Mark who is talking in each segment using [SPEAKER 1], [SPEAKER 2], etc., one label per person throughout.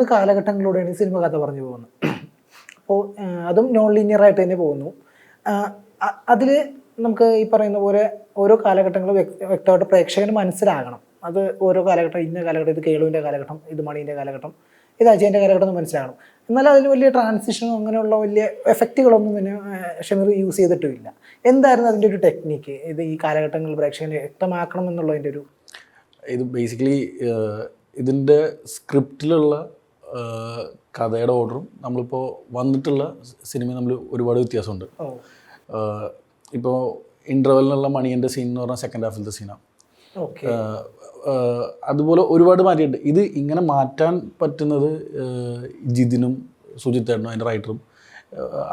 [SPEAKER 1] 3 കാലഘട്ടങ്ങളിലൂടെയാണ് ഈ സിനിമ കഥ പറഞ്ഞു പോകുന്നത്. അപ്പോൾ അതും നോൺ ലീനിയർ ആയിട്ട് തന്നെ പോകുന്നു. അതിൽ നമുക്ക് ഈ പറയുന്ന പോലെ ഓരോ കാലഘട്ടങ്ങളും വ്യക്തമായിട്ട് പ്രേക്ഷകന് മനസ്സിലാകണം. അത് ഓരോ കാലഘട്ടം, ഇന്ന കാലഘട്ടം, ഇത് കേളുവിൻ്റെ കാലഘട്ടം, ഇത് മണീൻ്റെ കാലഘട്ടം, ഇത് അജയൻ്റെ കാലഘട്ടം എന്ന് മനസ്സിലാകണം. എന്നാൽ അതിന് വലിയ ട്രാൻസിഷനോ അങ്ങനെയുള്ള വലിയ എഫക്റ്റുകളൊന്നും തന്നെ ഷമീർ യൂസ് ചെയ്തിട്ടുമില്ല. എന്തായിരുന്നു അതിൻ്റെ ഒരു ടെക്നിക്ക്? ഇത് ഈ കാലഘട്ടങ്ങൾ പ്രേക്ഷകന് വ്യക്തമാക്കണം എന്നുള്ളതിൻ്റെ ഒരു
[SPEAKER 2] ഇത് ബേസിക്കലി ഇതിൻ്റെ സ്ക്രിപ്റ്റിലുള്ള കഥയുടെ ഓർഡറും നമ്മളിപ്പോൾ വന്നിട്ടുള്ള സിനിമ തമ്മിൽ ഒരുപാട് വ്യത്യാസമുണ്ട്. ഇപ്പോൾ ഇൻ്റർവെല്ലിനുള്ള മണിയൻ്റെ സീൻ എന്ന് പറഞ്ഞാൽ സെക്കൻഡ് ഹാഫിലത്തെ സീനാണ്. അതുപോലെ ഒരുപാട് മാറ്റിയിട്ടുണ്ട്. ഇത് ഇങ്ങനെ മാറ്റാൻ പറ്റുന്നത് ജിതിനും സുജിത്തേട്ടനും അതിൻ്റെ റൈറ്ററും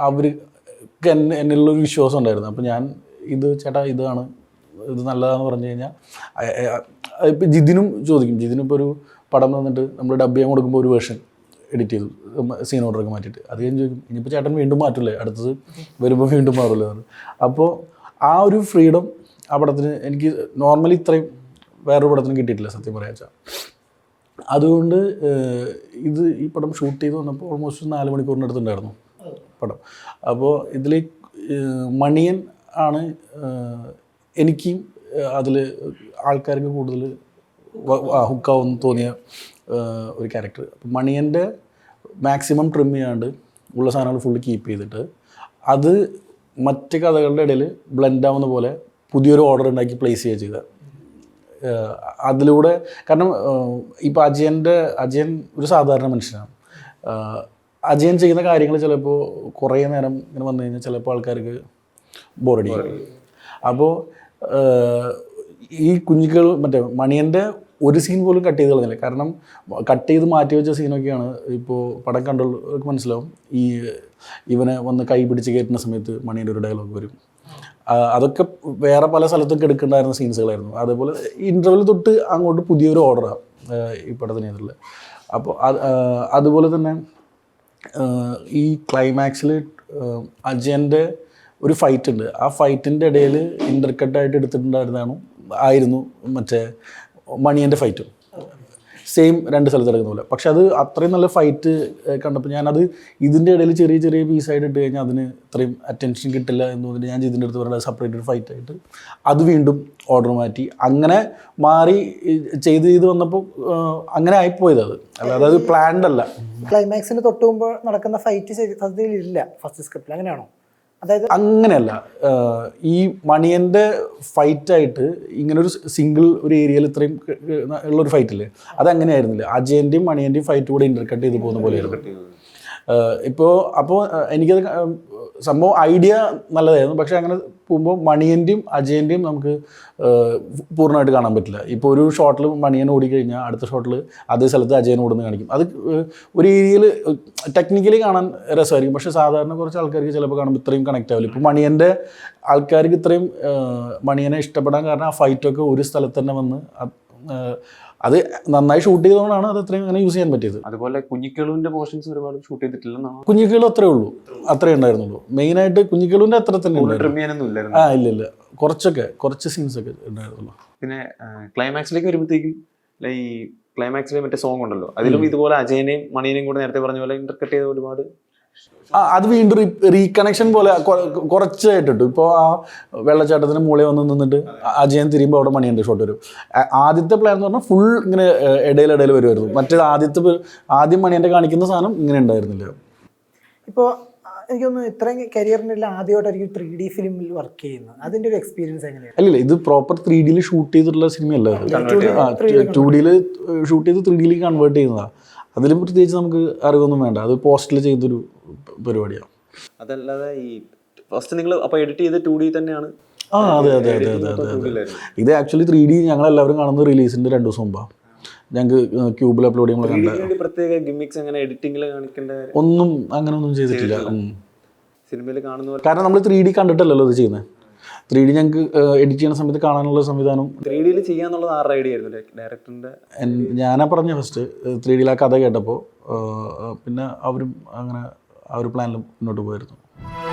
[SPEAKER 2] അവർക്ക് എന്നിലുള്ളൊരു വിശ്വാസം ഉണ്ടായിരുന്നു. അപ്പോൾ ഞാൻ ഇത് ചേട്ടാ ഇതാണ്, ഇത് നല്ലതാണെന്ന് പറഞ്ഞു കഴിഞ്ഞാൽ ഇപ്പം ജിതിനും ചോദിക്കും. ജിതിനും ഇപ്പോൾ ഒരു പടം വന്നിട്ട് നമ്മൾ ഡബ് ചെയ്യാൻ കൊടുക്കുമ്പോൾ ഒരു വേർഷൻ എഡിറ്റ് ചെയ്തു സീൻ ഓർഡറൊക്കെ മാറ്റിയിട്ട് അത് കഴിഞ്ഞ് ചോദിക്കും ഇനിയിപ്പോൾ ചേട്ടൻ വീണ്ടും മാറ്റില്ലേ, അടുത്തത് വരുമ്പോൾ വീണ്ടും മാറുമല്ലോ. അപ്പോൾ ആ ഒരു ഫ്രീഡം ആ പടത്തിന് എനിക്ക് നോർമലി ഇത്രയും വേറൊരു പടത്തിന് കിട്ടിയിട്ടില്ല സത്യം പറയാ വെച്ചാൽ. അതുകൊണ്ട് ഈ പടം ഷൂട്ട് ചെയ്ത് വന്നപ്പോൾ ഓൾമോസ്റ്റ് 4 മണിക്കൂറിനടുത്തുണ്ടായിരുന്നു പടം. അപ്പോൾ ഇതിൽ മണിയൻ ആണ് എനിക്കും അതിൽ ആൾക്കാർക്ക് കൂടുതൽ ഹുക്കാവെന്ന് തോന്നിയ ഒരു ക്യാരക്ടർ. അപ്പം മണിയൻ്റെ മാക്സിമം ട്രിം ചെയ്യാണ്ട് ഉള്ള സാധനങ്ങൾ ഫുള്ള് കീപ്പ് ചെയ്തിട്ട് അത് മറ്റ് കഥകളുടെ ഇടയിൽ ബ്ലെൻഡ് ആവുന്ന പോലെ പുതിയൊരു ഓർഡർ ഉണ്ടാക്കി പ്ലേസ് ചെയ്യുക ചെയ്തത്. അതിലൂടെ കാരണം ഇപ്പോൾ അജയൻ ഒരു സാധാരണ മനുഷ്യനാണ്. അജയൻ ചെയ്യുന്ന കാര്യങ്ങൾ ചിലപ്പോൾ കുറേ നേരം ഇങ്ങനെ വന്നു കഴിഞ്ഞാൽ ചിലപ്പോൾ ആൾക്കാർക്ക് ബോറടിക്കും. അപ്പോൾ ഈ കുഞ്ഞുങ്ങൾ മറ്റേ മണിയൻ്റെ ഒരു സീൻ പോലും കട്ട് ചെയ്ത് കളഞ്ഞില്ല. കാരണം കട്ട് ചെയ്ത് മാറ്റി വെച്ച സീനൊക്കെയാണ് ഇപ്പോൾ പടം കണ്ടവർക്ക് മനസ്സിലാവും. ഇവനെ വന്ന് കൈ പിടിച്ച് കയറ്റുന്ന സമയത്ത് മണിയൻ്റെ ഒരു ഡയലോഗ് വരും. അതൊക്കെ വേറെ പല സ്ഥലത്തൊക്കെ എടുക്കേണ്ടായിരുന്ന സീൻസുകളായിരുന്നു. അതേപോലെ ഇൻ്റർവെൽ തൊട്ട് അങ്ങോട്ട് പുതിയൊരു ഓർഡറാണ് ഈ പടത്തിനെതിരുള്ളത്. അപ്പോൾ അതുപോലെ തന്നെ ഈ ക്ലൈമാക്സിൽ അജയൻ്റെ ഒരു ഫൈറ്റ് ഉണ്ട്. ആ ഫൈറ്റിൻ്റെ ഇടയിൽ ഇൻ്റർകട്ടായിട്ട് എടുത്തിട്ടുണ്ടായിരുന്നു മറ്റേ മണിയൻ്റെ ഫൈറ്റും സെയിം 2 സ്ഥലത്ത് നടക്കുന്ന പോലെ. പക്ഷെ അത് അത്രയും നല്ല ഫൈറ്റ് കണ്ടപ്പോൾ ഞാനത് ഇതിൻ്റെ ഇടയിൽ ചെറിയ ചെറിയ പീസായിട്ട് ഇട്ട് കഴിഞ്ഞാൽ അതിന് ഇത്രയും അറ്റൻഷൻ കിട്ടില്ല എന്ന് തോന്നിയിട്ട് ഞാൻ ഇതിൻ്റെ അടുത്ത് പറയുന്നത് സെപ്പറേറ്റഡ് ഫൈറ്റായിട്ട് അത് വീണ്ടും ഓർഡർ മാറ്റി അങ്ങനെ മാറി ചെയ്ത് വന്നപ്പോൾ അങ്ങനെ ആയിപ്പോയത്. അല്ലാതെ അത് പ്ലാൻഡ് അല്ല.
[SPEAKER 1] ക്ലൈമാക്സിന് തൊട്ട് മുമ്പ് നടക്കുന്ന ഫൈറ്റ് സത്യത്തിലില്ല ഫസ്റ്റ് സ്ക്രിപ്റ്റിൽ, അങ്ങനെയാണോ? അതായത്
[SPEAKER 2] അങ്ങനെയല്ല. ഈ മണിയൻ്റെ ഫൈറ്റായിട്ട് ഇങ്ങനൊരു സിംഗിൾ ഒരു ഏരിയയിൽ ഇത്രയും ഉള്ളൊരു ഫൈറ്റില്ലേ, അതങ്ങനെയായിരുന്നില്ല. അജയൻ്റെയും മണിയൻ്റെയും ഫൈറ്റ് കൂടെ ഇൻ്റർകട്ട് ചെയ്ത് പോകുന്ന പോലെയായിരുന്നു. അപ്പോൾ എനിക്കത് സംഭവം ഐഡിയ നല്ലതായിരുന്നു. പക്ഷേ അങ്ങനെ പോകുമ്പോൾ മണിയൻ്റെയും അജയൻ്റെയും നമുക്ക് പൂർണ്ണമായിട്ട് കാണാൻ പറ്റില്ല. ഇപ്പോൾ ഒരു ഷോട്ടിൽ മണിയൻ ഓടിക്കഴിഞ്ഞാൽ അടുത്ത ഷോട്ടിൽ അതേ സ്ഥലത്ത് അജയൻ ഓടുന്ന കാണിക്കും. അത് ഒരു ഏരിയയിൽ ടെക്നിക്കലി കാണാൻ രസമായിരിക്കും. പക്ഷേ സാധാരണ കുറച്ച് ആൾക്കാർക്ക് ചിലപ്പോൾ കാണുമ്പോൾ ഇത്രയും കണക്റ്റ് ആവില്ല. ഇപ്പോൾ മണിയൻ്റെ ആൾക്കാർക്ക് ഇത്രയും മണിയനെ ഇഷ്ടപ്പെടാൻ കാരണം ആ ഫൈറ്റൊക്കെ ഒരു സ്ഥലത്ത് തന്നെ വന്ന് അത് നന്നായി ഷൂട്ട് ചെയ്തതുകൊണ്ടാണ് അത് അത്രയും അങ്ങനെ യൂസ് ചെയ്യാൻ പറ്റിയത്.
[SPEAKER 3] അതുപോലെ കുഞ്ഞിക്കേളുവിൻ്റെ പോർഷൻസ് ഒരുപാട് ഷൂട്ട് ചെയ്തിട്ടില്ലെന്നാണ്.
[SPEAKER 2] കുഞ്ഞിക്കേളു അത്രേ ഉള്ളൂ, അത്രേ ഉണ്ടായിരുന്നുള്ളൂ. മെയിനായിട്ട് കുഞ്ഞിക്കേളുവിൻ്റെ അത്ര തന്നെ ഇല്ല, കുറച്ച് സീൻസ് ഒക്കെ ഉണ്ടായിരുന്നുള്ളൂ.
[SPEAKER 3] പിന്നെ ക്ലൈമാക്സിലേക്ക് വരുമ്പോഴത്തേക്കും ഈ ക്ലൈമാക്സിലെ മറ്റേ സോങ് ഉണ്ടല്ലോ, അതിലും ഇതുപോലെ അജയനെയും മണിയനെയും കൂടെ നേരത്തെ പറഞ്ഞ പോലെ ഇന്റർകട്ട് ചെയ്ത ഒരുപാട്
[SPEAKER 2] അത് വീണ്ടും റീകണക്ഷൻ പോലെ കുറച്ചായിട്ടിട്ടു. ഇപ്പോൾ ആ വെള്ളച്ചാട്ടത്തിന് മുകളിൽ വന്ന് നിന്നിട്ട് അജയൻ തിരിയുമ്പോൾ അവിടെ മണിയൻ്റെ ഷോട്ട് വരും. ആദ്യത്തെ പ്ലാൻ എന്ന് പറഞ്ഞാൽ ഫുൾ ഇങ്ങനെ ഇടയിൽ വരുമായിരുന്നു. മറ്റേത് ആദ്യം മണിയൻ്റെ കാണിക്കുന്ന സാധനം ഇങ്ങനെ ഉണ്ടായിരുന്നില്ല.
[SPEAKER 1] ഇപ്പോൾ എനിക്കൊന്ന് ഇത്രയും കരിയറിനുള്ള ആദ്യമായിട്ടായിരിക്കും 3D ഫിലിമിൽ വർക്ക് ചെയ്യുന്നത്. അതിൻ്റെ ഒരു എക്സ്പീരിയൻസ് എങ്ങനെയാണ്?
[SPEAKER 2] അല്ലല്ല, ഇത് പ്രോപ്പർ 3D ഷൂട്ട് ചെയ്തിട്ടുള്ള സിനിമയല്ല. 2D ഷൂട്ട് ചെയ്ത് 3D കൺവേർട്ട് ചെയ്യുന്നതാണ്. അതിലും പ്രത്യേകിച്ച് നമുക്ക് അറിവൊന്നും വേണ്ട. അത് പോസ്റ്റിൽ ചെയ്തൊരു പരിപാടിയാണ്.
[SPEAKER 3] അതല്ലാതെ ഈ ഫസ്റ്റ് നിങ്ങൾ അപ്പോൾ എഡിറ്റ് ചെയ്ത് 2D തന്നെയാണ്?
[SPEAKER 2] അതെ. ഇത് ആക്ച്വലി 3D ഞങ്ങളെല്ലാവരും കാണുന്നത് റിലീസിൻ്റെ 2 ദിവസം മുമ്പാണ്. ഞങ്ങൾക്ക് ക്യൂബിൽ അപ്ലോഡ് ചെയ്യുമ്പോൾ
[SPEAKER 3] പ്രത്യേക ഗിമ്മിക്സ് അങ്ങനെ എഡിറ്റിംഗിൽ കാണിക്കേണ്ട
[SPEAKER 2] അങ്ങനെയൊന്നും ചെയ്തിട്ടില്ല
[SPEAKER 3] സിനിമയിൽ കാണുന്ന.
[SPEAKER 2] കാരണം നമ്മൾ 3D കണ്ടിട്ടല്ലല്ലോ ഇത് ചെയ്യുന്നത്. 3D ഞങ്ങൾക്ക് എഡിറ്റ് ചെയ്യുന്ന സമയത്ത് കാണാനുള്ള സംവിധാനം
[SPEAKER 3] 3D ചെയ്യാന്നുള്ളത് ആരുടെ ഐഡിയ ആയിരുന്നു? ഡയറക്ടറിൻ്റെ?
[SPEAKER 2] ഞാനാ പറഞ്ഞ ഫസ്റ്റ് 3D ആ കഥ കേട്ടപ്പോൾ പിന്നെ അവരും അങ്ങനെ ആ ഒരു പ്ലാനിൽ മുന്നോട്ട് പോയിരുന്നു.